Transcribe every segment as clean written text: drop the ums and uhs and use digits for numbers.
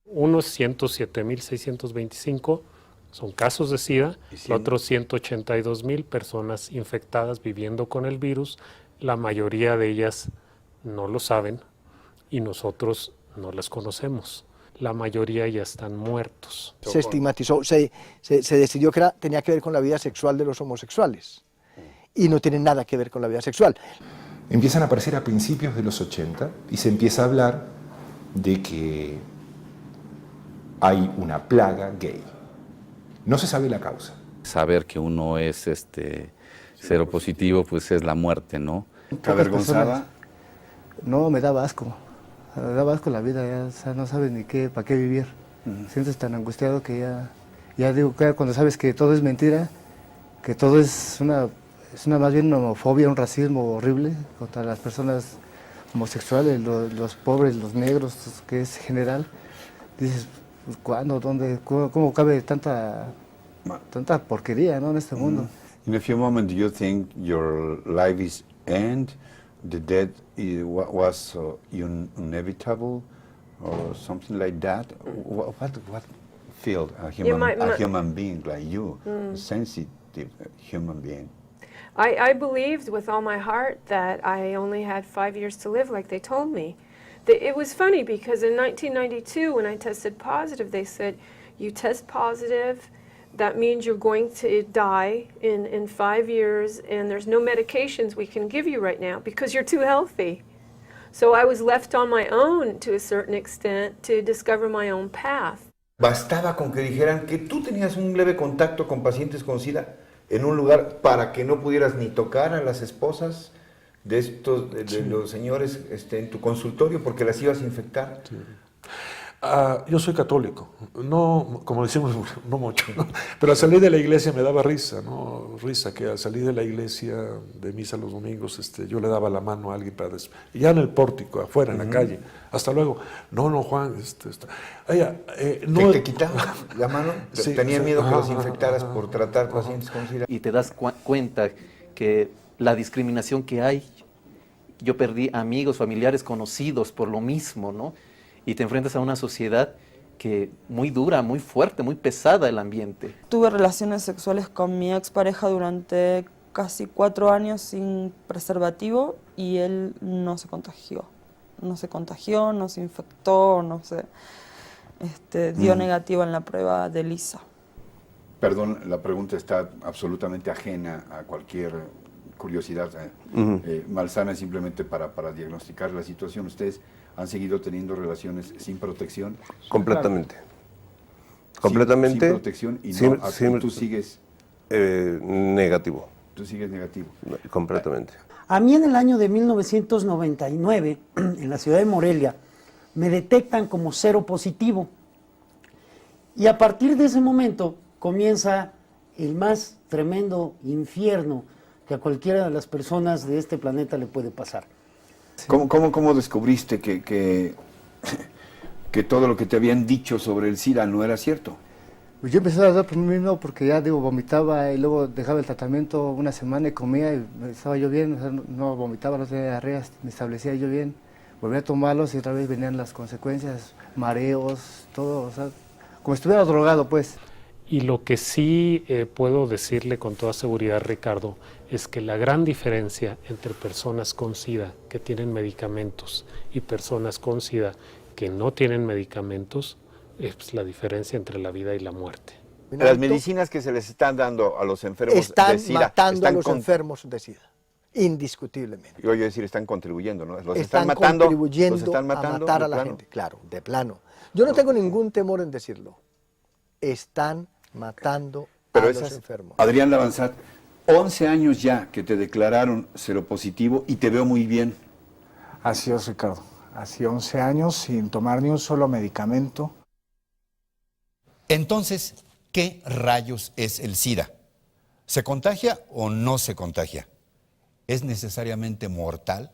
Unos 107.625 son casos de SIDA, los otros 182.000 personas infectadas viviendo con el virus. La mayoría de ellas no lo saben y nosotros no las conocemos. La mayoría ya están muertos. Se estigmatizó, se decidió que tenía que ver con la vida sexual de los homosexuales y no tiene nada que ver con la vida sexual. Empiezan a aparecer a principios de los 80 y se empieza a hablar de que hay una plaga gay. No se sabe la causa. Saber que uno es seropositivo, pues es la muerte, ¿no? ¿Avergonzada? No, me daba asco. Me daba asco la vida, ya, o sea, no sabes ni qué, para qué vivir. Sientes tan angustiado que ya digo, que cuando sabes que todo es mentira, que todo es una más bien una homofobia, un racismo horrible contra las personas homosexuales, los pobres, los negros, que es general. Dices, pues, ¿cuándo? ¿Dónde? ¿Cómo cabe tanta porquería, ¿no, en este mundo? In a few moments, do you think your life is end? The death was inevitable, or something like that? What feel a human being like you, a sensitive human being? I believed with all my heart that I only had 5 years to live, like they told me. It was funny because in 1992, when I tested positive, they said, you test positive, that means you're going to die in 5 years, and there's no medications we can give you right now because you're too healthy. So I was left on my own to a certain extent to discover my own path. Bastaba con que dijeran que tú tenías un leve contacto con pacientes con SIDA en un lugar para que no pudieras ni tocar a las esposas de los señores en tu consultorio porque las ibas a infectar. Sí. Yo soy católico, no, como decimos, no mucho, ¿no? Pero al salir de la iglesia me daba risa, ¿no? Risa que al salir de la iglesia de misa los domingos, yo le daba la mano a alguien y ya en el pórtico, afuera, en la calle, hasta luego. No, Juan, no, ¿Te quitaban la mano? Sí, ¿Tenían miedo que los infectaras por tratar pacientes con SIDA? Y te das cuenta que la discriminación que hay, yo perdí amigos, familiares, conocidos por lo mismo, ¿no? Y te enfrentas a una sociedad que muy dura, muy fuerte, muy pesada el ambiente. Tuve relaciones sexuales con mi expareja durante casi 4 años sin preservativo y él no se contagió. No se infectó, dio negativo en la prueba de ELISA. Perdón, la pregunta está absolutamente ajena a cualquier curiosidad malsana, simplemente para diagnosticar la situación. ¿Ustedes han seguido teniendo relaciones sin protección? Completamente. Sin protección y tú sigues... negativo. Tú sigues negativo. Completamente. A mí en el año de 1999, en la ciudad de Morelia, me detectan como seropositivo. Y a partir de ese momento comienza el más tremendo infierno que a cualquiera de las personas de este planeta le puede pasar. ¿Cómo descubriste que todo lo que te habían dicho sobre el SIDA no era cierto? Pues yo empecé a dar por mí mismo porque ya vomitaba y luego dejaba el tratamiento una semana y comía y estaba yo bien, o sea, no vomitaba, no tenía diarrea, me establecía yo bien. Volví a tomarlos y otra vez venían las consecuencias, mareos, todo, o sea, como si estuviera drogado, pues. Y lo que sí puedo decirle con toda seguridad, Ricardo, es que la gran diferencia entre personas con SIDA que tienen medicamentos y personas con SIDA que no tienen medicamentos es la diferencia entre la vida y la muerte. Las medicinas que se les están dando a los enfermos están de SIDA matando a los enfermos de SIDA, indiscutiblemente. Yo voy a decir, están contribuyendo, ¿no? Están contribuyendo a matar a la gente, claro, de plano. Yo no tengo ningún temor en decirlo. Están matando a los enfermos. Adrián Lavanzat, 11 años ya que te declararon seropositivo y te veo muy bien. Así es, Ricardo. Así 11 años sin tomar ni un solo medicamento. Entonces, ¿qué rayos es el SIDA? ¿Se contagia o no se contagia? ¿Es necesariamente mortal?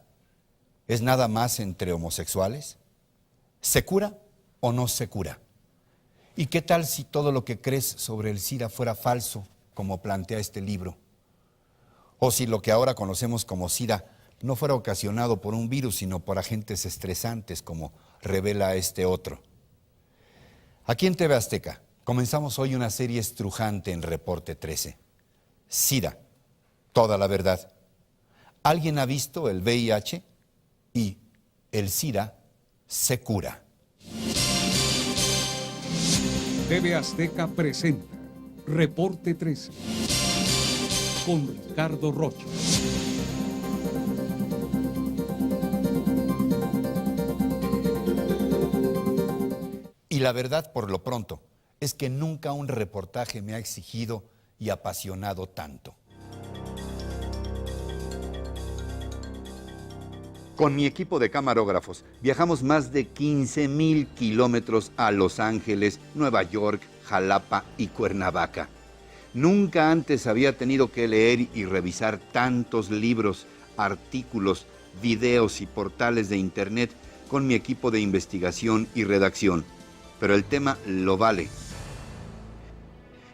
¿Es nada más entre homosexuales? ¿Se cura o no se cura? ¿Y qué tal si todo lo que crees sobre el SIDA fuera falso, como plantea este libro? O si lo que ahora conocemos como SIDA no fuera ocasionado por un virus, sino por agentes estresantes, como revela este otro. Aquí en TV Azteca comenzamos hoy una serie estrujante en Reporte 13. SIDA, toda la verdad. ¿Alguien ha visto el VIH? Y el SIDA se cura. TV Azteca presenta Reporte 13 con Ricardo Rocha. Y la verdad, por lo pronto, es que nunca un reportaje me ha exigido y apasionado tanto. Con mi equipo de camarógrafos viajamos más de 15,000 kilómetros a Los Ángeles, Nueva York, Jalapa y Cuernavaca. Nunca antes había tenido que leer y revisar tantos libros, artículos, videos y portales de internet con mi equipo de investigación y redacción. Pero el tema lo vale.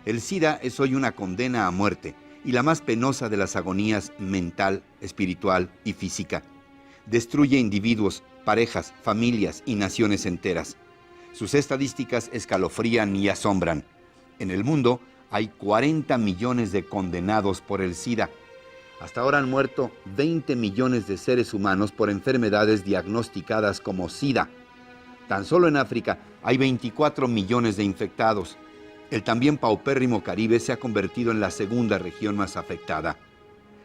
El SIDA es hoy una condena a muerte y la más penosa de las agonías mental, espiritual y física. Destruye individuos, parejas, familias y naciones enteras. Sus estadísticas escalofrían y asombran. En el mundo hay 40 millones de condenados por el SIDA. Hasta ahora han muerto 20 millones de seres humanos por enfermedades diagnosticadas como SIDA. Tan solo en África hay 24 millones de infectados. El también paupérrimo Caribe se ha convertido en la segunda región más afectada.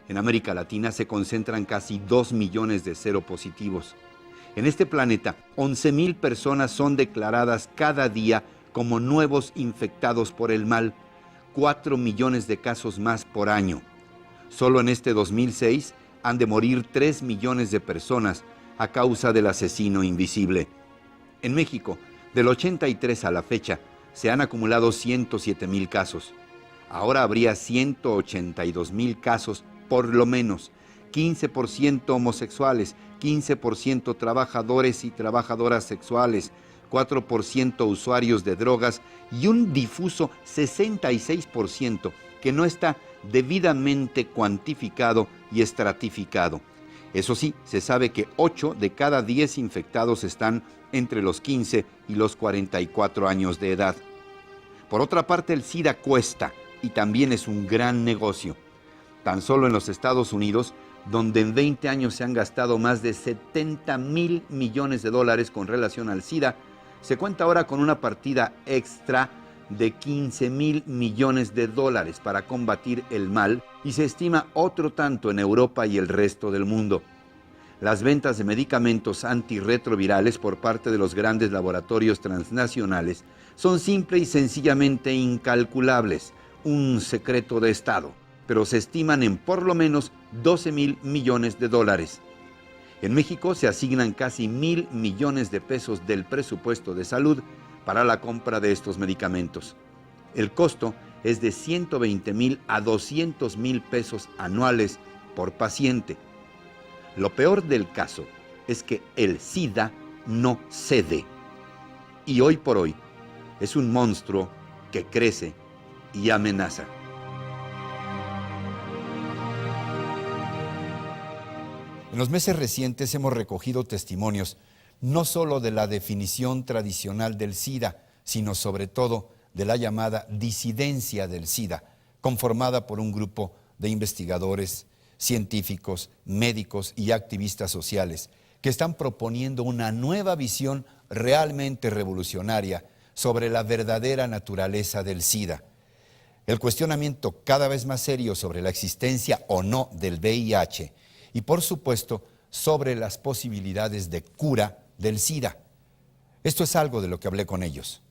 En América Latina se concentran casi 2 millones de seropositivos. En este planeta, 11,000 personas son declaradas cada día como nuevos infectados por el mal, 4 millones de casos más por año. Solo en este 2006 han de morir 3 millones de personas a causa del asesino invisible. En México, del 83 a la fecha, se han acumulado 107,000 casos. Ahora habría 182,000 casos, por lo menos, 15% homosexuales, 15% trabajadores y trabajadoras sexuales, 4% usuarios de drogas y un difuso 66% que no está debidamente cuantificado y estratificado. Eso sí, se sabe que 8 de cada 10 infectados están entre los 15 y los 44 años de edad. Por otra parte, el SIDA cuesta y también es un gran negocio. Tan solo en los Estados Unidos, donde en 20 años se han gastado más de 70,000 millones de dólares con relación al SIDA, se cuenta ahora con una partida extra de 15,000 millones de dólares para combatir el mal y se estima otro tanto en Europa y el resto del mundo. Las ventas de medicamentos antirretrovirales por parte de los grandes laboratorios transnacionales son simple y sencillamente incalculables, un secreto de Estado, pero se estiman en por lo menos 12,000 millones de dólares. En México se asignan casi 1,000 millones de pesos del presupuesto de salud para la compra de estos medicamentos. El costo es de 120,000 a 200,000 pesos anuales por paciente. Lo peor del caso es que el SIDA no cede. Y hoy por hoy es un monstruo que crece y amenaza. En los meses recientes hemos recogido testimonios no solo de la definición tradicional del SIDA, sino sobre todo de la llamada disidencia del SIDA, conformada por un grupo de investigadores, científicos, médicos y activistas sociales que están proponiendo una nueva visión realmente revolucionaria sobre la verdadera naturaleza del SIDA. El cuestionamiento cada vez más serio sobre la existencia o no del VIH y, por supuesto, sobre las posibilidades de cura del SIDA. Esto es algo de lo que hablé con ellos.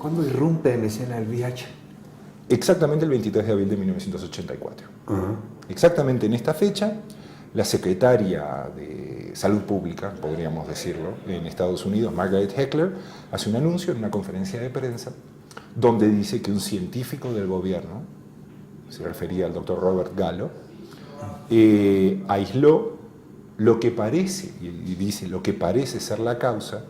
¿Cuándo irrumpe en escena el VIH? Exactamente el 23 de abril de 1984. Exactamente en esta fecha, la secretaria de Salud Pública, podríamos decirlo, en Estados Unidos, Margaret Heckler, hace un anuncio en una conferencia de prensa donde dice que un científico del gobierno, se refería al doctor Robert Gallo, aisló lo que parece, y dice, lo que parece ser la causa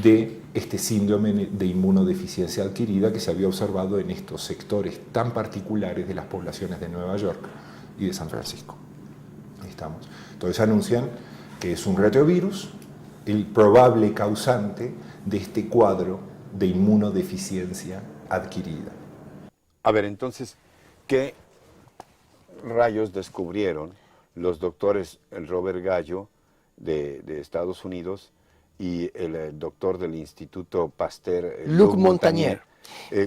de este síndrome de inmunodeficiencia adquirida que se había observado en estos sectores tan particulares de las poblaciones de Nueva York y de San Francisco. Ahí estamos. Entonces anuncian que es un retrovirus, el probable causante de este cuadro de inmunodeficiencia adquirida. A ver, entonces, ¿qué rayos descubrieron los doctores el Robert Gallo de Estados Unidos y el doctor del Instituto Pasteur, Luc Montagnier,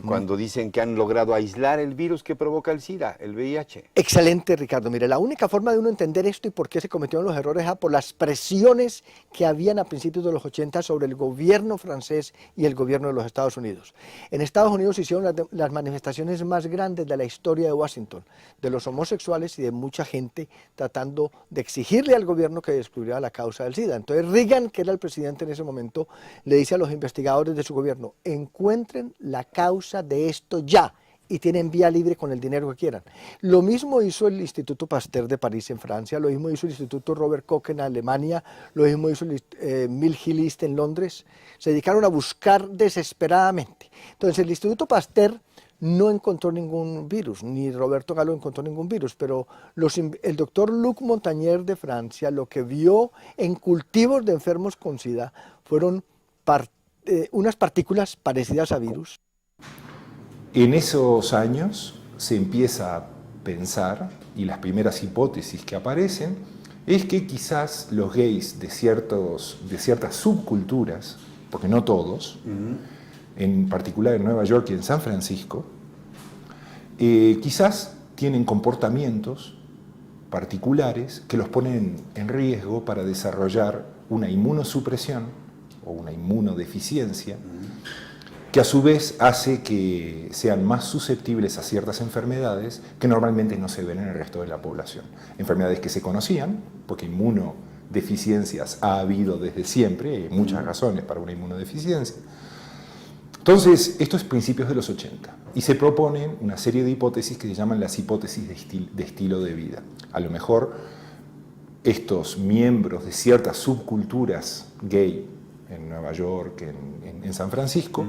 cuando dicen que han logrado aislar el virus que provoca el SIDA, el VIH? Excelente, Ricardo. Mire, la única forma de uno entender esto y por qué se cometieron los errores era por las presiones que habían a principios de los 80 sobre el gobierno francés y el gobierno de los Estados Unidos. En Estados Unidos se hicieron las manifestaciones más grandes de la historia de Washington, de los homosexuales y de mucha gente tratando de exigirle al gobierno que descubriera la causa del SIDA. Entonces Reagan, que era el presidente en ese momento, le dice a los investigadores de su gobierno, encuentren la causa de esto ya, y tienen vía libre con el dinero que quieran. Lo mismo hizo el Instituto Pasteur de París en Francia, lo mismo hizo el Instituto Robert Koch en Alemania, lo mismo hizo el Mill Hill East en Londres. Se dedicaron a buscar desesperadamente. Entonces el Instituto Pasteur no encontró ningún virus, ni Roberto Gallo encontró ningún virus, pero el doctor Luc Montagnier de Francia lo que vio en cultivos de enfermos con SIDA fueron unas partículas parecidas a virus. En esos años se empieza a pensar, y las primeras hipótesis que aparecen, es que quizás los gays de ciertas subculturas, porque no todos, en particular en Nueva York y en San Francisco, quizás tienen comportamientos particulares que los ponen en riesgo para desarrollar una inmunosupresión o una inmunodeficiencia, que a su vez hace que sean más susceptibles a ciertas enfermedades que normalmente no se ven en el resto de la población. Enfermedades que se conocían, porque inmunodeficiencias ha habido desde siempre, hay muchas razones para una inmunodeficiencia. Entonces, esto es principios de los 80, y se proponen una serie de hipótesis que se llaman las hipótesis de estilo de vida. A lo mejor estos miembros de ciertas subculturas gay en Nueva York, en San Francisco,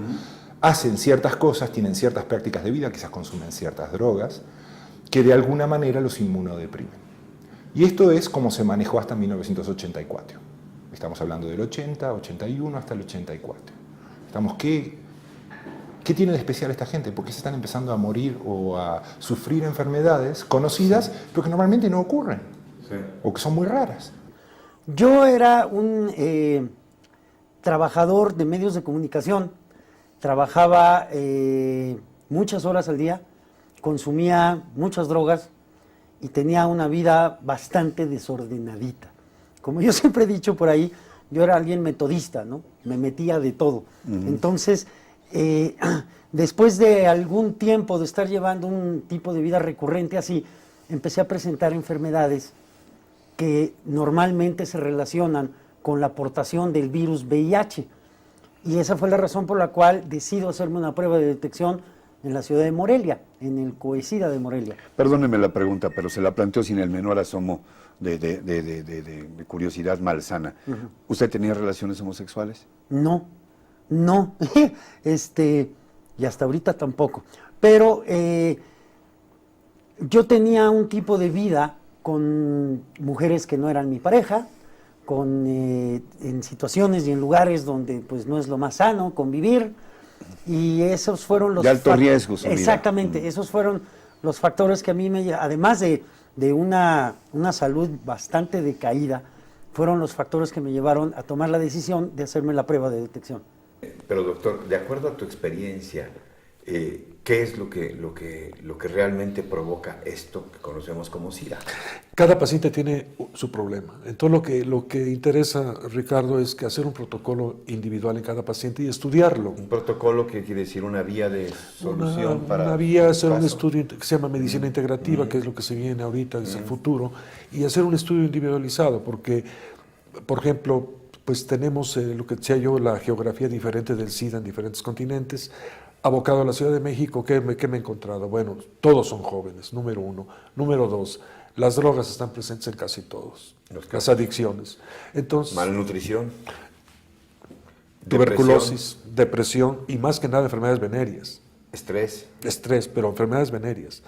hacen ciertas cosas, tienen ciertas prácticas de vida, quizás consumen ciertas drogas, que de alguna manera los inmunodeprimen. Y esto es como se manejó hasta 1984. Estamos hablando del 80, 81 hasta el 84. ¿Qué tiene de especial esta gente? ¿Por qué se están empezando a morir o a sufrir enfermedades conocidas, pero que normalmente no ocurren? Sí. O que son muy raras. Yo era un trabajador de medios de comunicación, trabajaba muchas horas al día, consumía muchas drogas y tenía una vida bastante desordenadita. Como yo siempre he dicho por ahí, yo era alguien metodista, ¿no? Me metía de todo. Entonces, después de algún tiempo de estar llevando un tipo de vida recurrente así, empecé a presentar enfermedades que normalmente se relacionan con la aportación del virus VIH. Y esa fue la razón por la cual decido hacerme una prueba de detección en la ciudad de Morelia, en el COESIDA de Morelia. Perdóneme la pregunta, pero se la planteo sin el menor asomo de curiosidad malsana. ¿Usted tenía relaciones homosexuales? No, y hasta ahorita tampoco. Pero yo tenía un tipo de vida con mujeres que no eran mi pareja, en situaciones y en lugares donde pues no es lo más sano convivir, y esos fueron los... De alto riesgo, su vida. Exactamente, esos fueron los factores que a mí además de una salud bastante decaída, fueron los factores que me llevaron a tomar la decisión de hacerme la prueba de detección. Pero doctor, de acuerdo a tu experiencia, ¿qué es lo que realmente provoca esto que conocemos como SIDA? Cada paciente tiene su problema. Entonces lo que interesa, Ricardo, es que hacer un protocolo individual en cada paciente y estudiarlo. ¿Un protocolo que quiere decir una vía de solución para una vía, hacer un estudio que se llama medicina integrativa, que es lo que se viene ahorita, es el futuro, y hacer un estudio individualizado, porque, por ejemplo, pues tenemos lo que decía yo, la geografía diferente del SIDA en diferentes continentes. Abocado a la Ciudad de México, ¿qué me he encontrado? Bueno, todos son jóvenes, número uno. Número dos, Las drogas están presentes en casi todos, las adicciones. Entonces, malnutrición, tuberculosis, depresión y más que nada enfermedades venéreas. Estrés, pero enfermedades venéreas.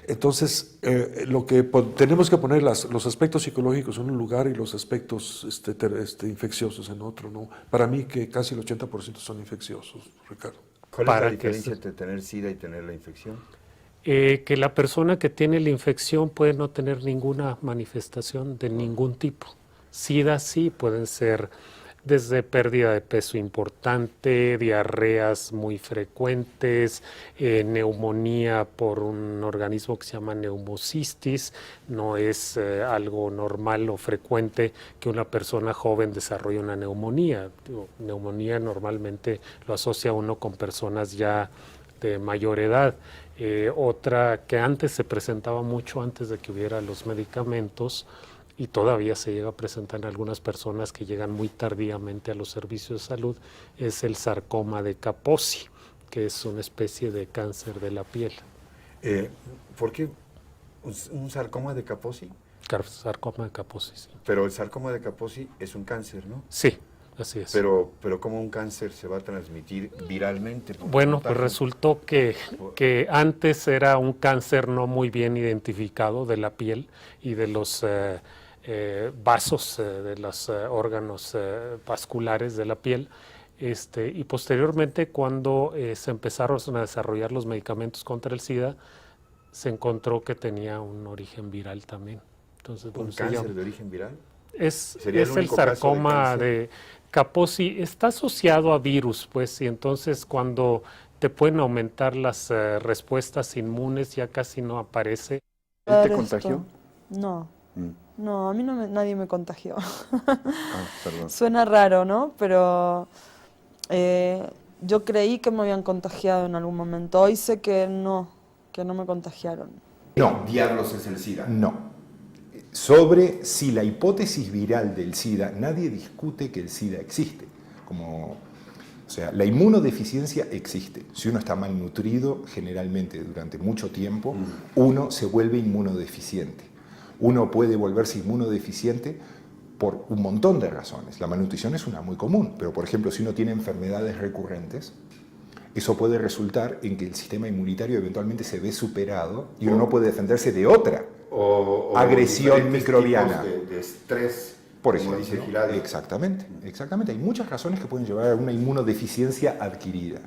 Entonces, lo que tenemos que poner los aspectos psicológicos en un lugar y los aspectos infecciosos en otro, ¿no? Para mí que casi el 80% son infecciosos, Ricardo. ¿Cuál es la diferencia entre tener SIDA y tener la infección? Que la persona que tiene la infección puede no tener ninguna manifestación de ningún tipo. SIDA sí pueden ser desde pérdida de peso importante, diarreas muy frecuentes, neumonía por un organismo que se llama neumocistis. No es algo normal o frecuente que una persona joven desarrolle una neumonía. Neumonía normalmente lo asocia uno con personas ya de mayor edad. Otra que antes se presentaba mucho antes de que hubiera los medicamentos, y todavía se llega a presentar en algunas personas que llegan muy tardíamente a los servicios de salud, es el sarcoma de Kaposi, que es una especie de cáncer de la piel. ¿Por qué un sarcoma de Kaposi? Sarcoma de Kaposi, sí. Pero el sarcoma de Kaposi es un cáncer, ¿no? Sí, así es. Pero ¿cómo un cáncer se va a transmitir viralmente? Bueno, pues resultó que antes era un cáncer no muy bien identificado de la piel y de los vasos, de los órganos vasculares de la piel, y posteriormente cuando se empezaron a desarrollar los medicamentos contra el SIDA, se encontró que tenía un origen viral también. Entonces, ¿Un cáncer de origen viral? Es el sarcoma de Kaposi, está asociado a virus, pues, y entonces cuando te pueden aumentar las respuestas inmunes ya casi no aparece. ¿Él te contagió? No. No, a mí nadie me contagió. Perdón. Suena raro, ¿no? Pero yo creí que me habían contagiado en algún momento. Hoy sé que no me contagiaron. No. Diablos es el SIDA. No. Sobre si la hipótesis viral del SIDA, nadie discute que el SIDA existe. O sea, la inmunodeficiencia existe. Si uno está malnutrido, generalmente durante mucho tiempo, uno se vuelve inmunodeficiente. Uno puede volverse inmunodeficiente por un montón de razones. La malnutrición es una muy común, pero por ejemplo, si uno tiene enfermedades recurrentes, eso puede resultar en que el sistema inmunitario eventualmente se ve superado y uno no puede defenderse de otra agresión microbiana. De estrés, por como ejemplo, dice Giladio. Exactamente. Hay muchas razones que pueden llevar a una inmunodeficiencia adquirida.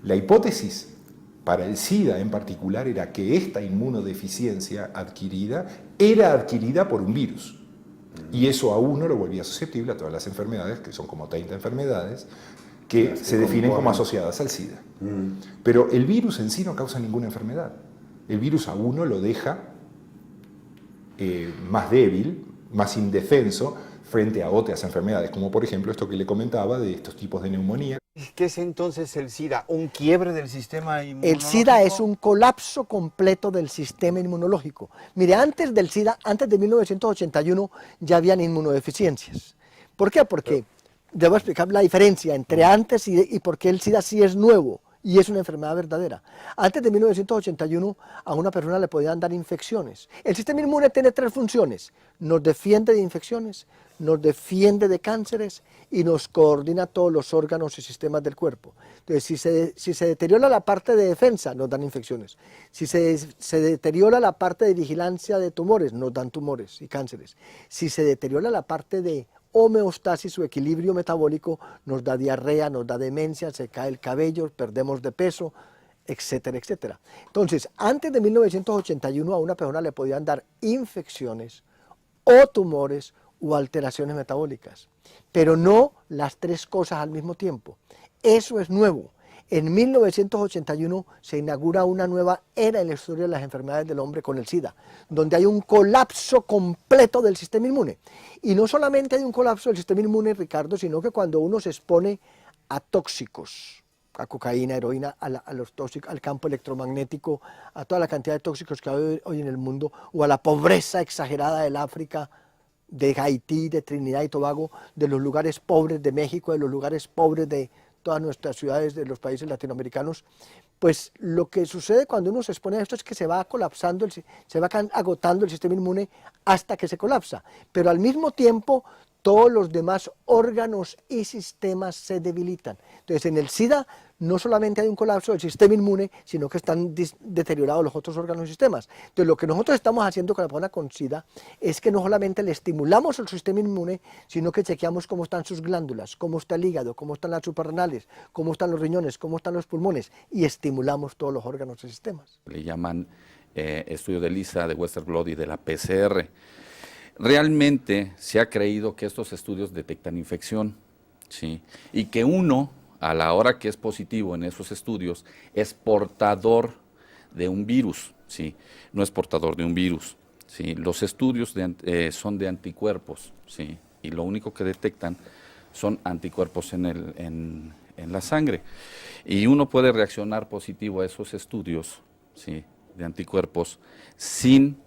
La hipótesis para el SIDA en particular era que esta inmunodeficiencia adquirida era adquirida por un virus. Y eso a uno lo volvía susceptible a todas las enfermedades, que son como 30 enfermedades, que se definen como asociadas al SIDA. Pero el virus en sí no causa ninguna enfermedad. El virus a uno lo deja más débil, más indefenso frente a otras enfermedades, como por ejemplo esto que le comentaba de estos tipos de neumonía. ¿Qué es entonces el SIDA? ¿Un quiebre del sistema inmunológico? El SIDA es un colapso completo del sistema inmunológico. Mire, antes del SIDA, antes de 1981, ya habían inmunodeficiencias. ¿Por qué? Porque debo explicar la diferencia entre antes y por qué el SIDA sí es nuevo y es una enfermedad verdadera. Antes de 1981, a una persona le podían dar infecciones. El sistema inmune tiene tres funciones: nos defiende de infecciones, nos defiende de cánceres y nos coordina todos los órganos y sistemas del cuerpo. Entonces, si se deteriora la parte de defensa, nos dan infecciones. Si se deteriora la parte de vigilancia de tumores, nos dan tumores y cánceres. Si se deteriora la parte de homeostasis o equilibrio metabólico, nos da diarrea, nos da demencia, se cae el cabello, perdemos de peso, etcétera, etcétera. Entonces, antes de 1981 a una persona le podían dar infecciones o tumores o alteraciones metabólicas, pero no las tres cosas al mismo tiempo. Eso es nuevo. En 1981 se inaugura una nueva era en la historia de las enfermedades del hombre con el SIDA, donde hay un colapso completo del sistema inmune. Y no solamente hay un colapso del sistema inmune, Ricardo, sino que cuando uno se expone a tóxicos, a cocaína, heroína, a los tóxicos, al campo electromagnético, a toda la cantidad de tóxicos que hay hoy en el mundo, o a la pobreza exagerada del África, de Haití, de Trinidad y Tobago, de los lugares pobres de México, de los lugares pobres de todas nuestras ciudades de los países latinoamericanos, pues lo que sucede cuando uno se expone a esto es que se va colapsando, se va agotando el sistema inmune hasta que se colapsa, pero al mismo tiempo todos los demás órganos y sistemas se debilitan. Entonces, en el SIDA no solamente hay un colapso del sistema inmune, sino que están deteriorados los otros órganos y sistemas. Entonces, lo que nosotros estamos haciendo con la persona con SIDA es que no solamente le estimulamos el sistema inmune, sino que chequeamos cómo están sus glándulas, cómo está el hígado, cómo están las suprarrenales, cómo están los riñones, cómo están los pulmones, y estimulamos todos los órganos y sistemas. Le llaman estudio de ELISA, de Western Blot y de la PCR. Realmente se ha creído que estos estudios detectan infección, ¿sí? Y que uno, a la hora que es positivo en esos estudios, es portador de un virus, ¿sí? No es portador de un virus, ¿sí? Los estudios son de anticuerpos, ¿sí? Y lo único que detectan son anticuerpos en la sangre. Y uno puede reaccionar positivo a esos estudios, ¿sí? De anticuerpos sin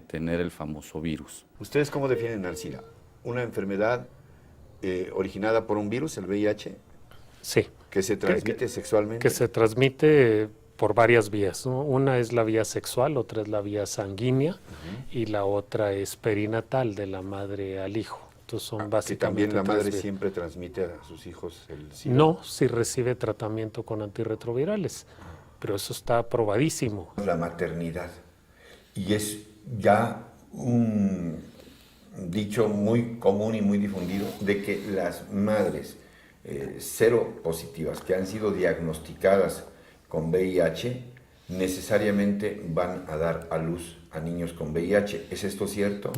tener el famoso virus. ¿Ustedes cómo definen al SIDA? ¿Una enfermedad originada por un virus, el VIH? Sí. ¿Que se transmite sexualmente? Que se transmite por varias vías, ¿no? Una es la vía sexual, otra es la vía sanguínea y la otra es perinatal, de la madre al hijo. Entonces son básicamente... ¿Y también la madre siempre transmite a sus hijos el SIDA? No, si recibe tratamiento con antirretrovirales, pero eso está probadísimo. La maternidad, y es ya un dicho muy común y muy difundido de que las madres seropositivas que han sido diagnosticadas con VIH necesariamente van a dar a luz a niños con VIH. ¿Es esto cierto?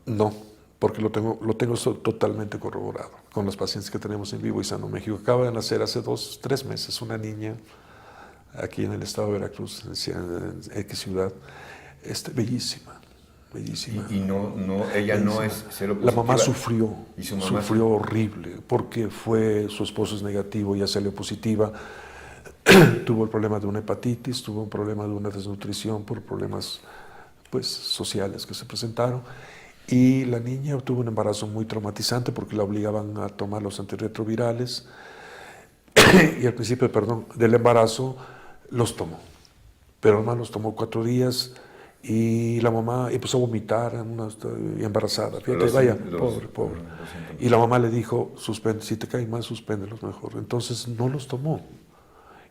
No, porque lo tengo totalmente corroborado con los pacientes que tenemos en Vivo y Sano México. Acaba de nacer hace 3 meses una niña aquí en el estado de Veracruz, en X ciudad, bellísima. Y ella no es seropositiva. La mamá sufrió, ¿Y su mamá sufrió horrible, porque su esposo es negativo, ella salió positiva, tuvo el problema de una hepatitis, tuvo un problema de una desnutrición por problemas pues sociales que se presentaron, y la niña tuvo un embarazo muy traumatizante porque la obligaban a tomar los antirretrovirales, y al principio, del embarazo los tomó, pero además los tomó 4 días, y la mamá empezó a vomitar y embarazada. Fíjate, pobre. Y la mamá le dijo, suspende, si te caen mal, suspéndelos mejor. Entonces no los tomó.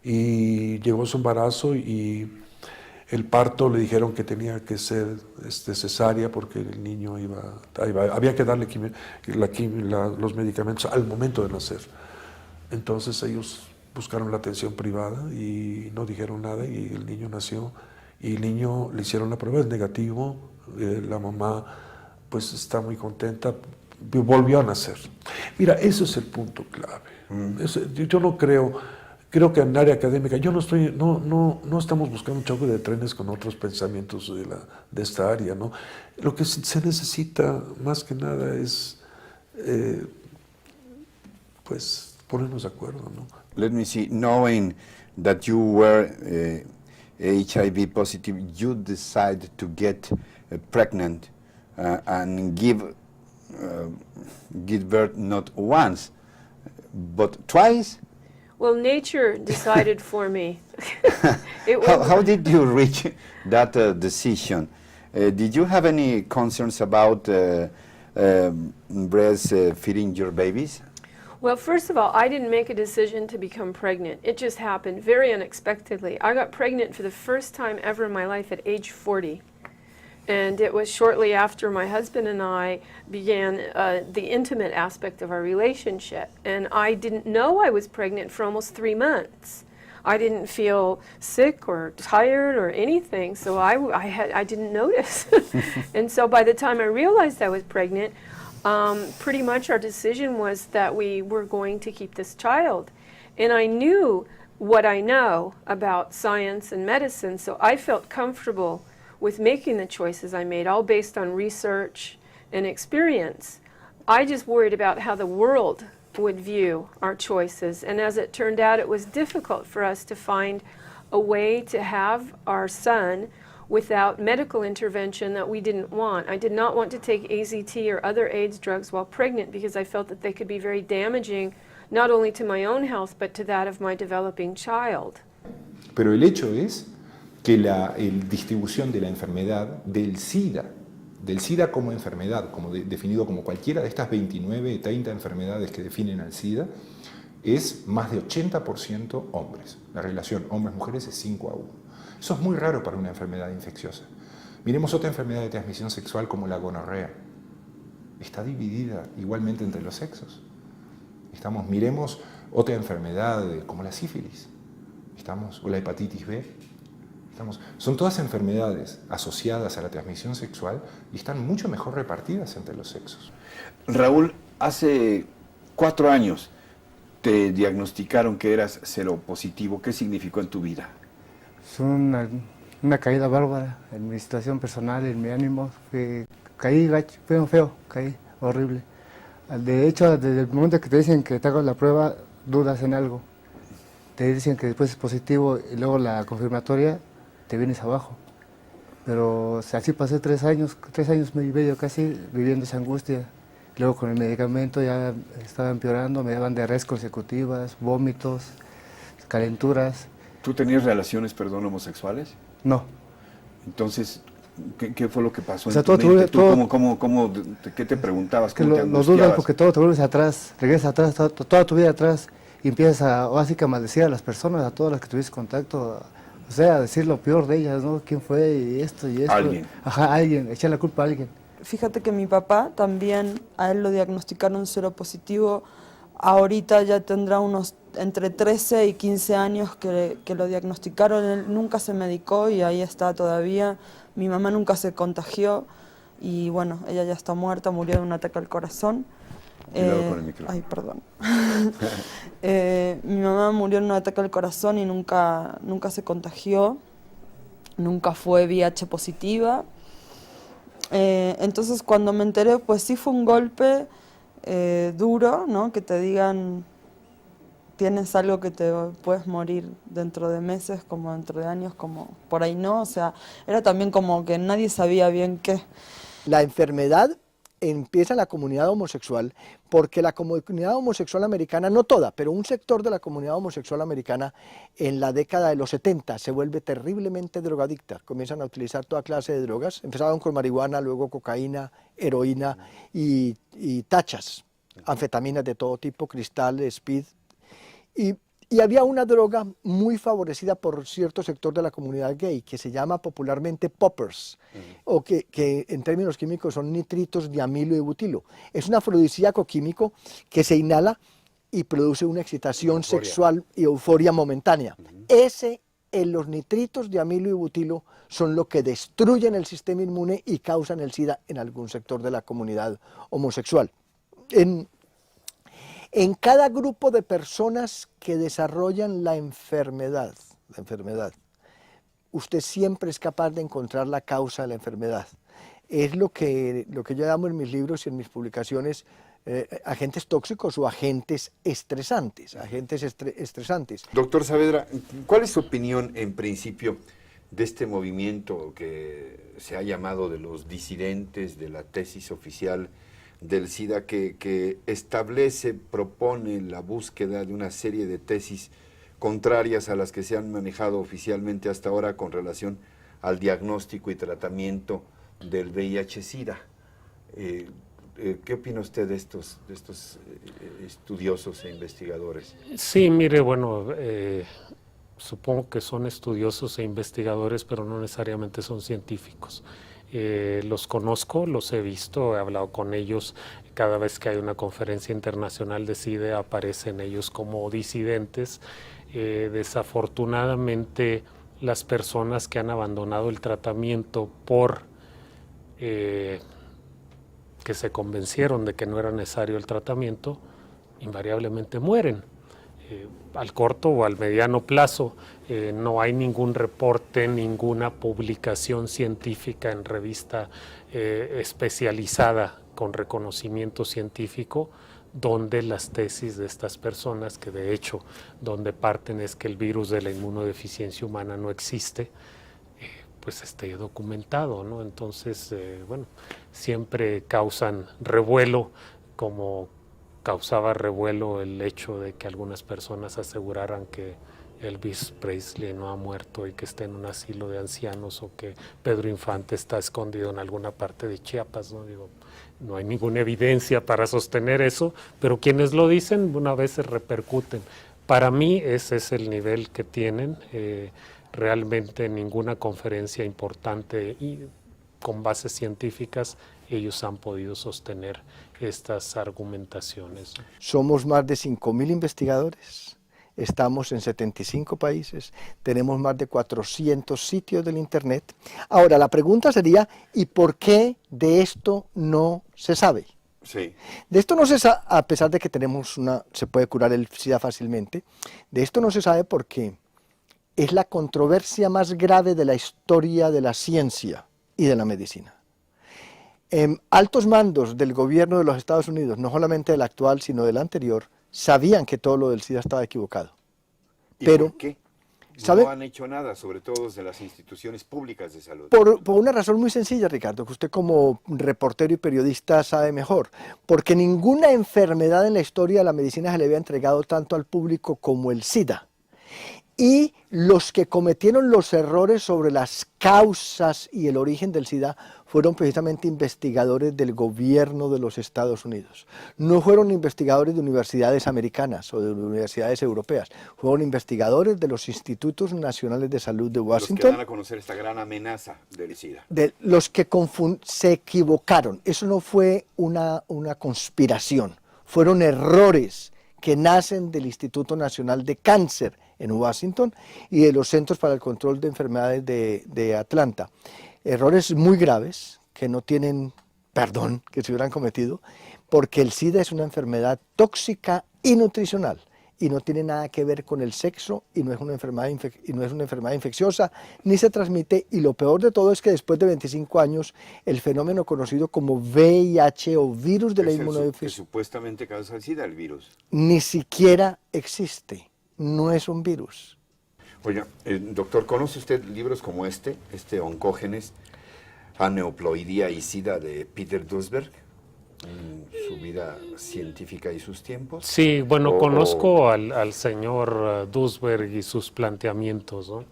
Y llegó su embarazo y el parto le dijeron que tenía que ser cesárea porque el niño había que darle los medicamentos al momento de nacer. Entonces ellos buscaron la atención privada y no dijeron nada, y el niño nació. Y el niño le hicieron la prueba, es negativo, la mamá pues está muy contenta, volvió a nacer. Mira, eso es el punto clave. Yo no creo que en el área académica, no estamos buscando un choque de trenes con otros pensamientos de esta área, ¿no? Lo que se necesita más que nada es pues ponernos de acuerdo, ¿no? Let me see, knowing that you were HIV positive, you decided to get pregnant and give birth not once, but twice. Well, nature decided for me. How did you reach that decision? Did you have any concerns about breastfeeding your babies? Well, first of all, I didn't make a decision to become pregnant. It just happened very unexpectedly. I got pregnant for the first time ever in my life at age 40. And it was shortly after my husband and I began the intimate aspect of our relationship. And I didn't know I was pregnant for almost 3 months. I didn't feel sick or tired or anything, so I didn't notice. And so by the time I realized I was pregnant, pretty much our decision was that we were going to keep this child. And I knew what I know about science and medicine, so I felt comfortable with making the choices I made, all based on research and experience. I just worried about how the world would view our choices, and as it turned out, it was difficult for us to find a way to have our son without medical intervention that we didn't want. I did not want to take AZT or other AIDS drugs while pregnant because I felt that they could be very damaging not only to my own health, but to that of my developing child. Pero el hecho es que la distribución de la enfermedad del SIDA como enfermedad, como definido como cualquiera de estas 29, 30 enfermedades que definen al SIDA, es más de 80% hombres. La relación hombres-mujeres es 5 a 1. Eso es muy raro para una enfermedad infecciosa. Miremos otra enfermedad de transmisión sexual como la gonorrea. Está dividida igualmente entre los sexos. Miremos otra enfermedad como la sífilis, o la hepatitis B. Son todas enfermedades asociadas a la transmisión sexual y están mucho mejor repartidas entre los sexos. Raúl, hace 4 años te diagnosticaron que eras seropositivo. ¿Qué significó en tu vida? Es una caída bárbara en mi situación personal, en mi ánimo. Caí gacho, feo, caí horrible. De hecho, desde el momento que te dicen que te hagas la prueba, dudas en algo. Te dicen que después es positivo y luego la confirmatoria, te vienes abajo. Pero así pasé 3 años y medio casi viviendo esa angustia. Luego con el medicamento ya estaba empeorando, me daban diarreas consecutivas, vómitos, calenturas. ¿Tú tenías relaciones, homosexuales? No. Entonces, ¿qué fue lo que pasó en tu mente? ¿Qué te preguntabas? Que lo dudas porque todo te vuelves atrás, regresas atrás, toda tu vida atrás, y empiezas a maldecir a las personas, a todas las que tuviste contacto, o sea, a decir lo peor de ellas, ¿no? ¿Quién fue? Y esto. Alguien. Ajá, alguien, echar la culpa a alguien. Fíjate que mi papá también, a él lo diagnosticaron seropositivo, ahorita ya tendrá unos entre 13 y 15 años que lo diagnosticaron, él nunca se medicó y ahí está todavía. Mi mamá nunca se contagió y bueno, ella ya está muerta, murió de un ataque al corazón. Cuidado con el micrófono. Ay, perdón. Mi mamá murió en un ataque al corazón y nunca se contagió, nunca fue VIH positiva. Entonces cuando me enteré, pues sí fue un golpe duro, ¿no? Que te digan, tienes algo que te puedes morir dentro de meses, como dentro de años, como por ahí no, o sea, era también como que nadie sabía bien qué. La enfermedad empieza en la comunidad homosexual porque la comunidad homosexual americana, no toda, pero un sector de la comunidad homosexual americana en la década de los 70 se vuelve terriblemente drogadicta. Comienzan a utilizar toda clase de drogas, empezaron con marihuana, luego cocaína, heroína y tachas, anfetaminas de todo tipo, cristal, speed. Y había una droga muy favorecida por cierto sector de la comunidad gay que se llama popularmente poppers, o que en términos químicos son nitritos de amilo y butilo. Es un afrodisíaco químico que se inhala y produce una excitación sexual y euforia momentánea. Los nitritos de amilo y butilo son lo que destruyen el sistema inmune y causan el SIDA en algún sector de la comunidad homosexual. En cada grupo de personas que desarrollan la enfermedad, usted siempre es capaz de encontrar la causa de la enfermedad. Es lo que yo llamo en mis libros y en mis publicaciones agentes tóxicos o agentes estresantes. Doctor Saavedra, ¿cuál es su opinión en principio de este movimiento que se ha llamado de los disidentes de la tesis oficial del SIDA, que propone la búsqueda de una serie de tesis contrarias a las que se han manejado oficialmente hasta ahora con relación al diagnóstico y tratamiento del VIH-Sida? ¿Qué opina usted de estos estudiosos e investigadores? Sí, mire, bueno, supongo que son estudiosos e investigadores, pero no necesariamente son científicos. Los conozco, los he visto, he hablado con ellos. Cada vez que hay una conferencia internacional de SIDA aparecen ellos como disidentes. Desafortunadamente, las personas que han abandonado el tratamiento por que se convencieron de que no era necesario el tratamiento, invariablemente mueren. Al corto o al mediano plazo. No hay ningún reporte, ninguna publicación científica en revista especializada con reconocimiento científico donde las tesis de estas personas, que de hecho donde parten es que el virus de la inmunodeficiencia humana no existe, pues esté documentado, ¿no? Entonces, bueno, siempre causan revuelo como causaba revuelo el hecho de que algunas personas aseguraran que Elvis Presley no ha muerto y que está en un asilo de ancianos, o que Pedro Infante está escondido en alguna parte de Chiapas, ¿no? Digo, no hay ninguna evidencia para sostener eso, pero quienes lo dicen una vez se repercuten. Para mí ese es el nivel que tienen. Realmente ninguna conferencia importante y con bases científicas ellos han podido sostener estas argumentaciones. Somos más de 5.000 investigadores, estamos en 75 países, tenemos más de 400 sitios del Internet. Ahora, la pregunta sería, ¿y por qué de esto no se sabe? Sí. De esto no se sabe, a pesar de que se puede curar el SIDA fácilmente, de esto no se sabe porque es la controversia más grave de la historia de la ciencia y de la medicina. Altos mandos del gobierno de los Estados Unidos, no solamente del actual, sino del anterior, sabían que todo lo del SIDA estaba equivocado. ¿Y pero, por qué? ¿sabe? No han hecho nada, sobre todo desde las instituciones públicas de salud. Por una razón muy sencilla, Ricardo, que usted como reportero y periodista sabe mejor. Porque ninguna enfermedad en la historia de la medicina se le había entregado tanto al público como el SIDA. Y los que cometieron los errores sobre las causas y el origen del SIDA fueron precisamente investigadores del gobierno de los Estados Unidos. No fueron investigadores de universidades americanas o de universidades europeas, fueron investigadores de los Institutos Nacionales de Salud de Washington. Los que dan a conocer esta gran amenaza del SIDA. De los que se equivocaron. Eso no fue una conspiración, fueron errores que nacen del Instituto Nacional de Cáncer en Washington y de los Centros para el Control de Enfermedades de Atlanta. Errores muy graves que no tienen perdón que se hubieran cometido, porque el SIDA es una enfermedad tóxica y nutricional y no tiene nada que ver con el sexo y no es una enfermedad infecciosa ni se transmite, y lo peor de todo es que después de 25 años el fenómeno conocido como VIH o virus de la inmunodeficiencia que supuestamente causa el SIDA, el virus. Ni siquiera existe, no es un virus. Oiga, doctor, ¿conoce usted libros como este Oncógenes, Aneuploidía y SIDA de Peter Duesberg? Su vida científica y sus tiempos. Sí, bueno, conozco al señor Duesberg y sus planteamientos, ¿no?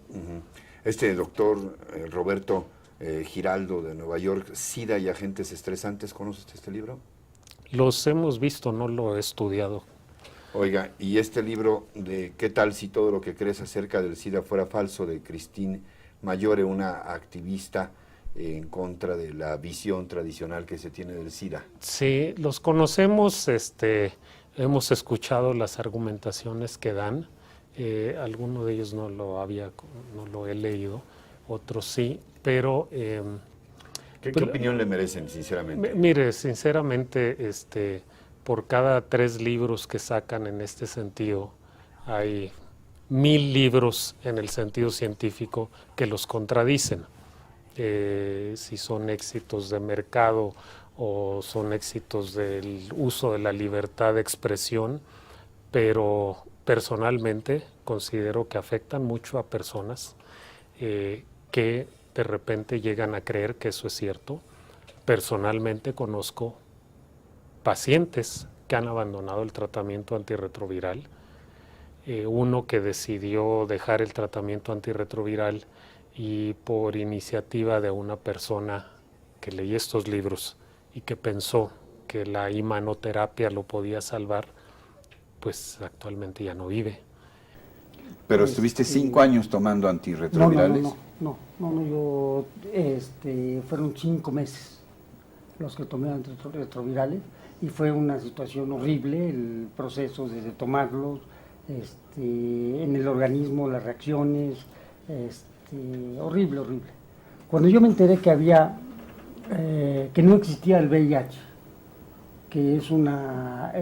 Este doctor Roberto Giraldo de Nueva York, SIDA y agentes estresantes, ¿conoce usted este libro? Los hemos visto, no lo he estudiado. Oiga, y este libro de ¿Qué tal si todo lo que crees acerca del SIDA fuera falso?, de Christine Mayore, una activista en contra de la visión tradicional que se tiene del SIDA. Sí, los conocemos, hemos escuchado las argumentaciones que dan, alguno de ellos no lo he leído, otros sí, pero... ¿Qué opinión le merecen, sinceramente? Mire, sinceramente, por cada 3 libros que sacan en este sentido, hay 1000 libros en el sentido científico que los contradicen. Si son éxitos de mercado o son éxitos del uso de la libertad de expresión, pero personalmente considero que afectan mucho a personas que de repente llegan a creer que eso es cierto. Personalmente conozco pacientes que han abandonado el tratamiento antirretroviral, uno que decidió dejar el tratamiento antirretroviral y por iniciativa de una persona que leía estos libros y que pensó que la imanoterapia lo podía salvar, pues actualmente ya no vive. Pero estuviste 5 años tomando antirretrovirales. No, yo, fueron 5 meses los que tomé antirretrovirales y fue una situación horrible el proceso de tomarlos, en el organismo, las reacciones, horrible. Cuando yo me enteré que había, que no existía el VIH, que es una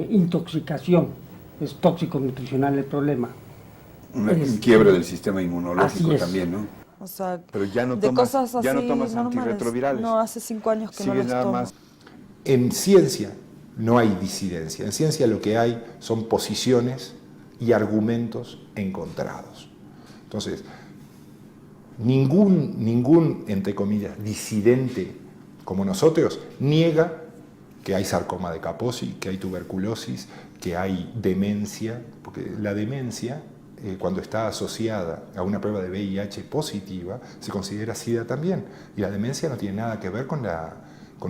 intoxicación, es tóxico nutricional el problema. Una quiebra del sistema inmunológico también, ¿no? O sea, pero ya no de tomas, cosas así ya no tomas normales. antirretrovirales. No, hace 5 años que no los nada tomo. más. En ciencia no hay disidencia. En ciencia lo que hay son posiciones y argumentos encontrados. Entonces, ningún, entre comillas, disidente como nosotros niega que hay sarcoma de Kaposi, que hay tuberculosis, que hay demencia, porque la demencia, cuando está asociada a una prueba de VIH positiva, se considera SIDA también. Y la demencia no tiene nada que ver con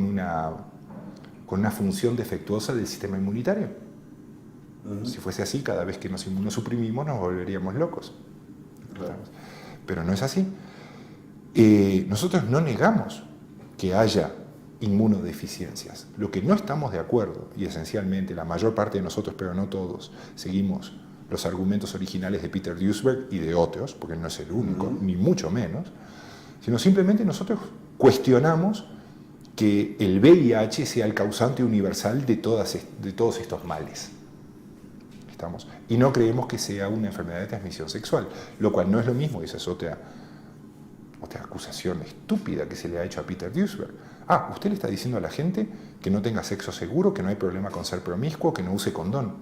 una función defectuosa del sistema inmunitario. Si fuese así, cada vez que nos inmunosuprimimos nos volveríamos locos. Claro. Pero no es así. Nosotros no negamos que haya inmunodeficiencias. Lo que no estamos de acuerdo, y esencialmente la mayor parte de nosotros, pero no todos, seguimos los argumentos originales de Peter Duesberg y de otros, porque no es el único, ni mucho menos, sino simplemente nosotros cuestionamos que el VIH sea el causante universal de todos estos males. ¿Estamos? Y no creemos que sea una enfermedad de transmisión sexual, lo cual no es lo mismo, y esa es otra acusación estúpida que se le ha hecho a Peter Duesberg. Usted le está diciendo a la gente que no tenga sexo seguro, que no hay problema con ser promiscuo, que no use condón.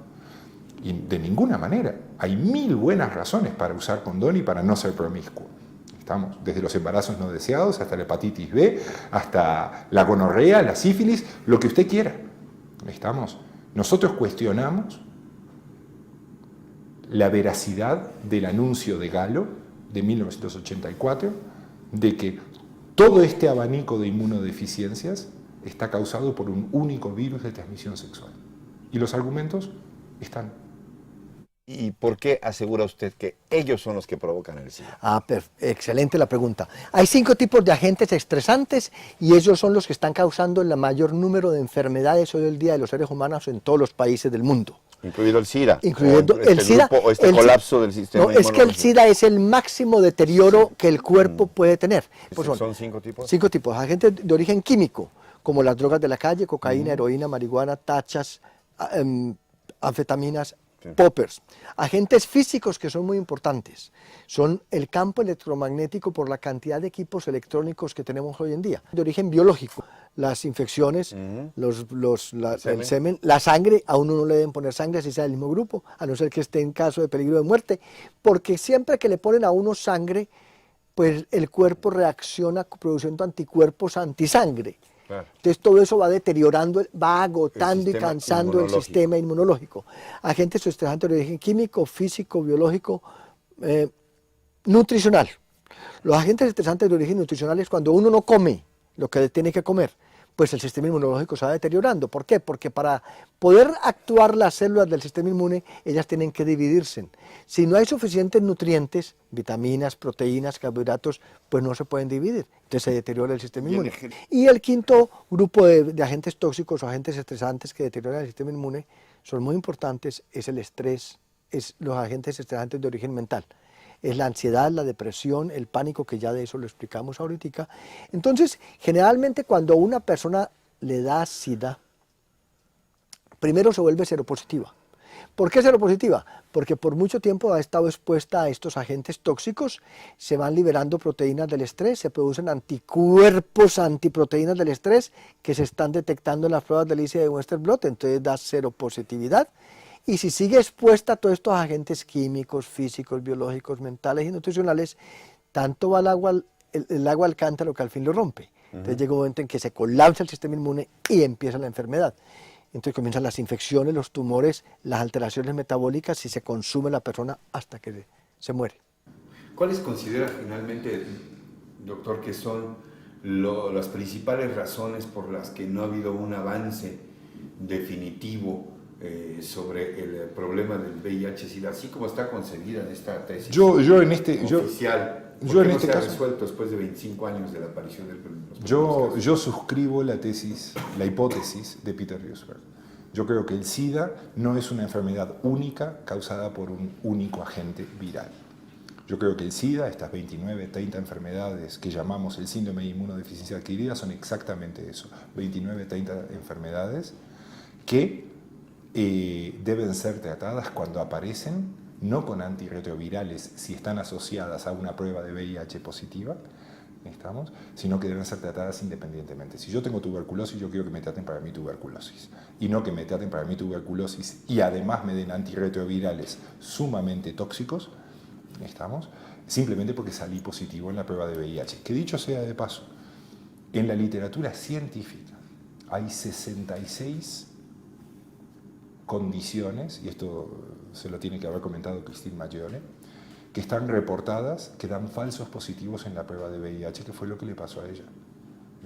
Y de ninguna manera. Hay 1000 buenas razones para usar condón y para no ser promiscuo. ¿Estamos? Desde los embarazos no deseados hasta la hepatitis B, hasta la gonorrea, la sífilis, lo que usted quiera. ¿Estamos? Nosotros cuestionamos la veracidad del anuncio de Gallo de 1984 de que todo este abanico de inmunodeficiencias está causado por un único virus de transmisión sexual. Y los argumentos están. ¿Y por qué asegura usted que ellos son los que provocan el SIDA? Excelente la pregunta. Hay 5 tipos de agentes estresantes y ellos son los que están causando el mayor número de enfermedades hoy en día de los seres humanos en todos los países del mundo. Incluido el SIDA. Incluyendo el SIDA. Colapso del sistema inmunológico. Es que el SIDA es el máximo deterioro que el cuerpo puede tener. Pues ¿son 5 tipos? 5 tipos. Agentes de origen químico, como las drogas de la calle, cocaína, heroína, marihuana, tachas, anfetaminas, poppers. Agentes físicos que son muy importantes son el campo electromagnético por la cantidad de equipos electrónicos que tenemos hoy en día. De origen biológico, las infecciones, el semen, la sangre, a uno no le deben poner sangre si sea del mismo grupo, a no ser que esté en caso de peligro de muerte, porque siempre que le ponen a uno sangre, pues el cuerpo reacciona produciendo anticuerpos antisangre. Claro. Entonces todo eso va deteriorando, va agotando y cansando el sistema inmunológico. Agentes estresantes de origen químico, físico, biológico, nutricional. Los agentes estresantes de origen nutricional es cuando uno no come lo que tiene que comer, pues el sistema inmunológico se va deteriorando. ¿Por qué? Porque para poder actuar las células del sistema inmune, ellas tienen que dividirse. Si no hay suficientes nutrientes, vitaminas, proteínas, carbohidratos, pues no se pueden dividir. Entonces se deteriora el sistema inmune. Y el quinto grupo de agentes tóxicos o agentes estresantes que deterioran el sistema inmune, son muy importantes, es el estrés, es los agentes estresantes de origen mental. Es la ansiedad, la depresión, el pánico, que ya de eso lo explicamos ahorita. Entonces, generalmente cuando una persona le da SIDA, primero se vuelve seropositiva. ¿Por qué seropositiva? Porque por mucho tiempo ha estado expuesta a estos agentes tóxicos, se van liberando proteínas del estrés, se producen anticuerpos antiproteínas del estrés que se están detectando en las pruebas de ELISA y de Western blot, entonces da seropositividad. Y si sigue expuesta a todos estos agentes químicos, físicos, biológicos, mentales y nutricionales, tanto va el agua al cántaro que al fin lo rompe. Entonces llega un momento en que se colapsa el sistema inmune y empieza la enfermedad. Entonces comienzan las infecciones, los tumores, las alteraciones metabólicas y se consume la persona hasta que se muere. ¿Cuáles considera finalmente, doctor, que son las principales razones por las que no ha habido un avance definitivo sobre el problema del VIH-Sida, así como está concebida en esta tesis oficial? ¿Por qué no se ha resuelto después de 25 años de la aparición del problema? Yo suscribo la hipótesis de Peter Duesberg. Yo creo que el SIDA no es una enfermedad única causada por un único agente viral. Yo creo que el SIDA, estas 29, 30 enfermedades que llamamos el síndrome de inmunodeficiencia adquirida, son exactamente eso, 29, 30 enfermedades que deben ser tratadas cuando aparecen, no con antirretrovirales si están asociadas a una prueba de VIH positiva, sino que deben ser tratadas independientemente. Si yo tengo tuberculosis, yo quiero que me traten para mi tuberculosis, y no que me traten para mi tuberculosis y además me den antirretrovirales sumamente tóxicos, simplemente porque salí positivo en la prueba de VIH. Que dicho sea de paso, en la literatura científica, hay 66 condiciones, y esto se lo tiene que haber comentado Christine Maggione, que están reportadas, que dan falsos positivos en la prueba de VIH, que fue lo que le pasó a ella.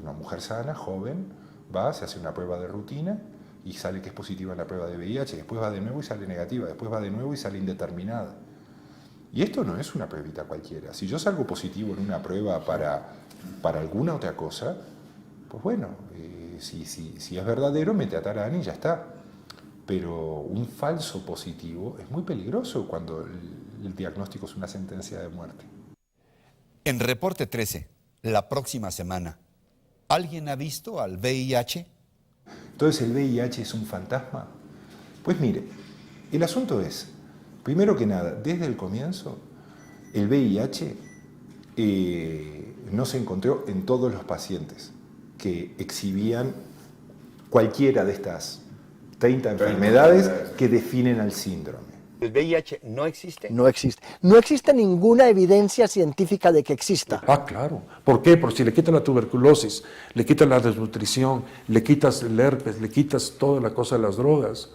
Una mujer sana, joven, va, se hace una prueba de rutina y sale que es positiva en la prueba de VIH, después va de nuevo y sale negativa, después va de nuevo y sale indeterminada. Y esto no es una pruebita cualquiera. Si yo salgo positivo en una prueba para alguna otra cosa, pues bueno, si es verdadero me tratarán y ya está. Pero un falso positivo es muy peligroso cuando el diagnóstico es una sentencia de muerte. En Reporte 13, la próxima semana, ¿alguien ha visto al VIH? Entonces, ¿el VIH es un fantasma? Pues mire, el asunto es, primero que nada, desde el comienzo, el VIH no se encontró en todos los pacientes que exhibían cualquiera de estas 30 enfermedades que definen al síndrome. ¿El VIH no existe? No existe. No existe ninguna evidencia científica de que exista. Ah, claro. ¿Por qué? Porque si le quitas la tuberculosis, le quitas la desnutrición, le quitas el herpes, le quitas toda la cosa de las drogas,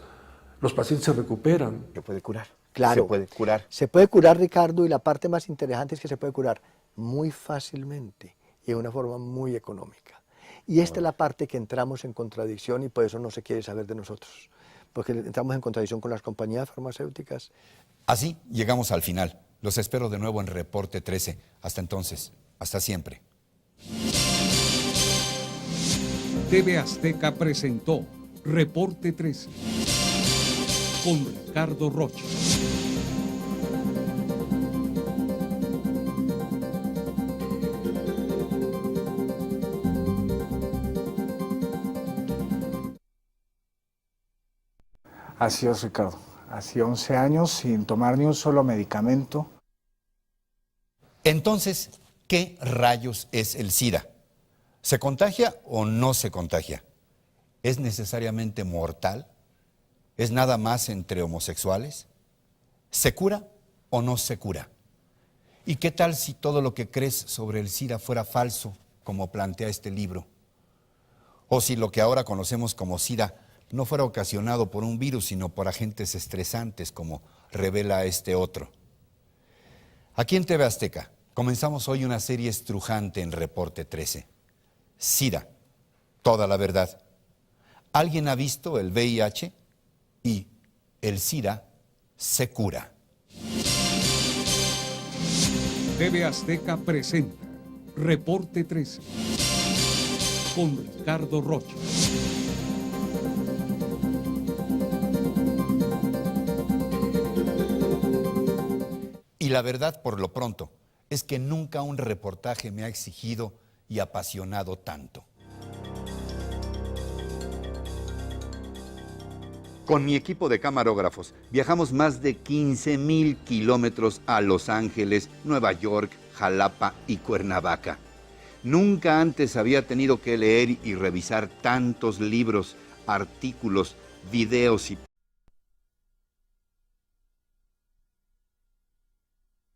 los pacientes se recuperan. Se puede curar. Claro. Se puede curar. Se puede curar, Ricardo, y la parte más interesante es que se puede curar muy fácilmente y de una forma muy económica. Y esta es la parte que entramos en contradicción y por eso no se quiere saber de nosotros, porque entramos en contradicción con las compañías farmacéuticas. Así llegamos al final. Los espero de nuevo en Reporte 13. Hasta entonces, hasta siempre. TV Azteca presentó Reporte 13 con Ricardo Rocha. Así es, Ricardo. Hacía 11 años sin tomar ni un solo medicamento. Entonces, ¿qué rayos es el SIDA? ¿Se contagia o no se contagia? ¿Es necesariamente mortal? ¿Es nada más entre homosexuales? ¿Se cura o no se cura? ¿Y qué tal si todo lo que crees sobre el SIDA fuera falso, como plantea este libro? ¿O si lo que ahora conocemos como SIDA no fuera ocasionado por un virus, sino por agentes estresantes, como revela este otro? Aquí en TV Azteca comenzamos hoy una serie estrujante en Reporte 13. SIDA, toda la verdad. ¿Alguien ha visto el VIH? Y el SIDA se cura. TV Azteca presenta Reporte 13 con Ricardo Rocha. Y la verdad, por lo pronto, es que nunca un reportaje me ha exigido y apasionado tanto. Con mi equipo de camarógrafos viajamos más de 15,000 kilómetros a Los Ángeles, Nueva York, Jalapa y Cuernavaca. Nunca antes había tenido que leer y revisar tantos libros, artículos, videos y...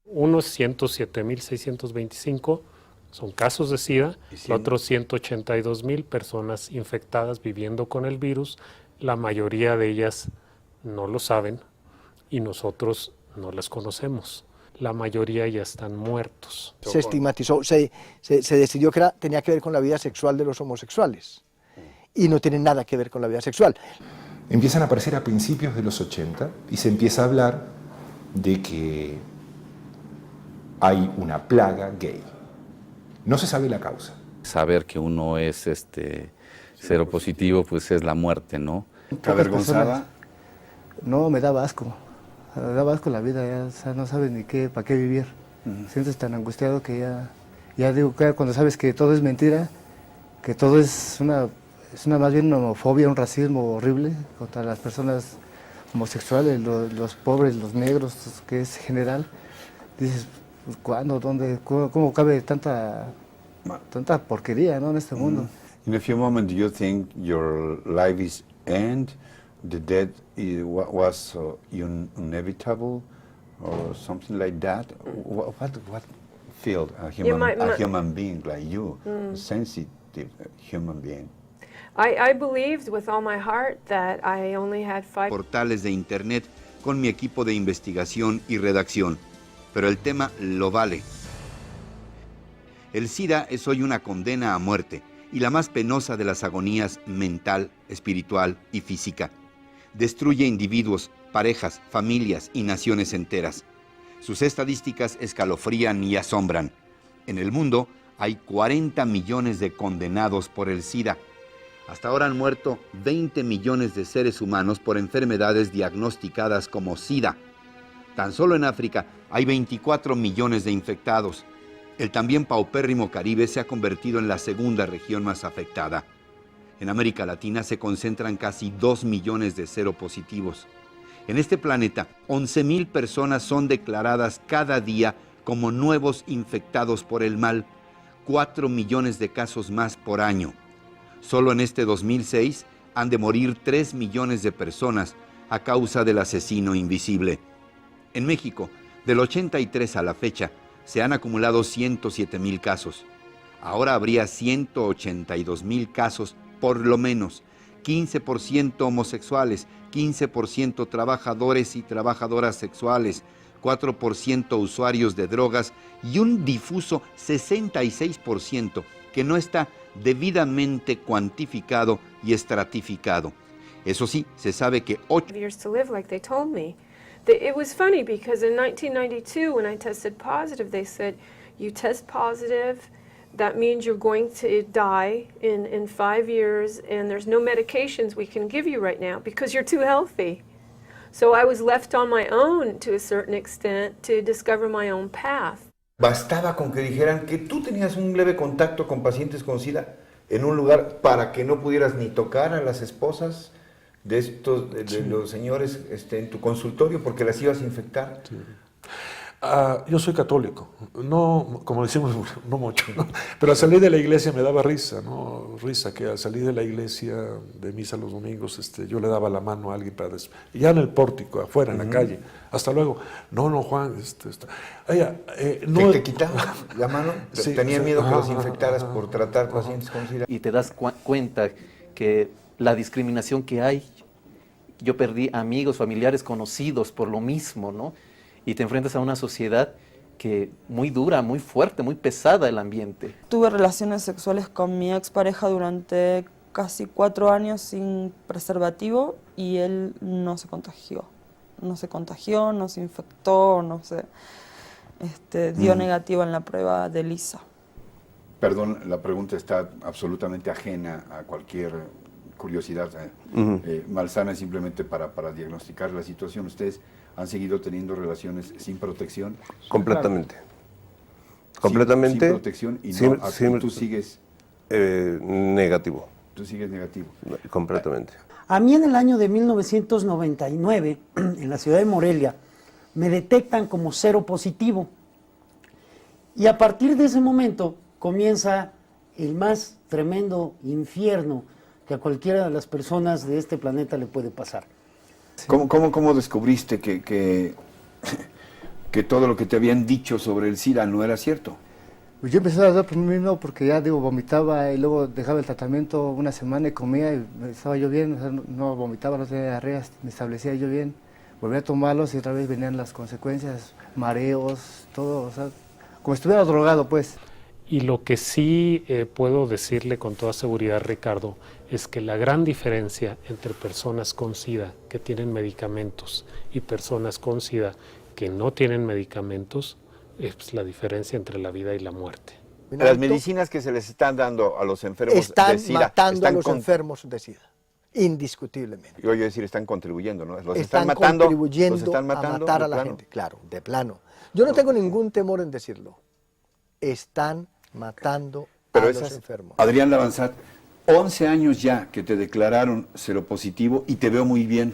Unos 107.625 son casos de SIDA, otros 182.000 personas infectadas viviendo con el virus. La mayoría de ellas no lo saben y nosotros no las conocemos. La mayoría ya están muertos. Se estigmatizó, se decidió que tenía que ver con la vida sexual de los homosexuales y no tiene nada que ver con la vida sexual. Empiezan a aparecer a principios de los 80 y se empieza a hablar de que hay una plaga gay. No se sabe la causa. Saber que uno es cero positivo, pues es la muerte, ¿no? ¿Avergonzada? No, me daba asco. Me daba asco la vida, ya, o sea, no sabes ni qué, para qué vivir. Sientes tan angustiado que ya digo, que cuando sabes que todo es mentira, que todo es una más bien una homofobia, un racismo horrible contra las personas homosexuales, los pobres, los negros, que es general, dices, pues, ¿cuándo? ¿Dónde? ¿Cómo cabe tanta porquería, ¿no? En este mundo? In a few moments, do you think your life is end? The death was inevitable, or something like that? What feel a human being like you, a sensitive human being? I believed with all my heart that I only had 5 portales de internet con mi equipo de investigación y redacción, pero el tema lo vale. El SIDA es hoy una condena a muerte y la más penosa de las agonías mental, espiritual y física. Destruye individuos, parejas, familias y naciones enteras. Sus estadísticas escalofrían y asombran. En el mundo hay 40 millones de condenados por el SIDA. Hasta ahora han muerto 20 millones de seres humanos por enfermedades diagnosticadas como SIDA. Tan solo en África hay 24 millones de infectados. El también paupérrimo Caribe se ha convertido en la segunda región más afectada. En América Latina se concentran casi 2 millones de seropositivos. En este planeta, 11,000 personas son declaradas cada día como nuevos infectados por el mal, 4 millones de casos más por año. Solo en este 2006 han de morir 3 millones de personas a causa del asesino invisible. En México, del 83 a la fecha, se han acumulado 107,000 casos. Ahora habría 182,000 casos, por lo menos, 15% homosexuales, 15% trabajadores y trabajadoras sexuales, 4% usuarios de drogas y un difuso 66% que no está debidamente cuantificado y estratificado. Eso sí, se sabe que 8 years to live like they told me. It was funny because in 1992 when I tested positive, they said, you test positive, that means you're going to die in 5 years and there's no medications we can give you right now because you're too healthy. So I was left on my own to a certain extent to discover my own path. Bastaba con que dijeran que tú tenías un leve contacto con pacientes con SIDA en un lugar para que no pudieras ni tocar a las esposas de estos de los señores en tu consultorio porque las ibas a infectar. Sí. Yo soy católico, no, como decimos, no mucho, ¿no? Pero al salir de la iglesia me daba risa, ¿no? Risa que al salir de la iglesia de misa los domingos, yo le daba la mano a alguien para ya en el pórtico, afuera, en la calle. Hasta luego. No, Juan, no te quitaba la mano, sí, tenía miedo que los infectaras por tratar pacientes con SIDA. Y te das cuenta que la discriminación que hay, yo perdí amigos, familiares, conocidos por lo mismo, ¿no? Y te enfrentas a una sociedad que muy dura, muy fuerte, muy pesada el ambiente. Tuve relaciones sexuales con mi expareja durante casi 4 años sin preservativo y él no se contagió. No se infectó, dio negativo en la prueba de ELISA. Perdón, la pregunta está absolutamente ajena a cualquier curiosidad malsana, simplemente para diagnosticar la situación. ¿Ustedes han seguido teniendo relaciones sin protección? Completamente. Completamente. Sin protección y tú sigues... negativo. Tú sigues negativo. Completamente. A mí en el año de 1999, en la ciudad de Morelia, me detectan como seropositivo. Y a partir de ese momento comienza el más tremendo infierno que a cualquiera de las personas de este planeta le puede pasar. ¿Cómo descubriste que todo lo que te habían dicho sobre el SIDA no era cierto? Pues yo empecé a dar por mí mismo porque ya vomitaba y luego dejaba el tratamiento una semana y comía y estaba yo bien, no vomitaba, no tenía diarrea, me establecía yo bien. Volví a tomarlos y otra vez venían las consecuencias, mareos, todo, como si estuviera drogado, pues. Y lo que sí puedo decirle con toda seguridad, Ricardo, es que la gran diferencia entre personas con SIDA que tienen medicamentos y personas con SIDA que no tienen medicamentos es la diferencia entre la vida y la muerte. Las medicinas que se les están dando a los enfermos están de SIDA matando a los enfermos de SIDA, indiscutiblemente. Yo voy a decir, están contribuyendo, ¿no? Los están matando, contribuyendo a matar a la gente, claro, de plano. Yo no tengo ningún temor en decirlo. Están matando a los enfermos. Adrián Lavanzat, 11 años ya que te declararon seropositivo y te veo muy bien.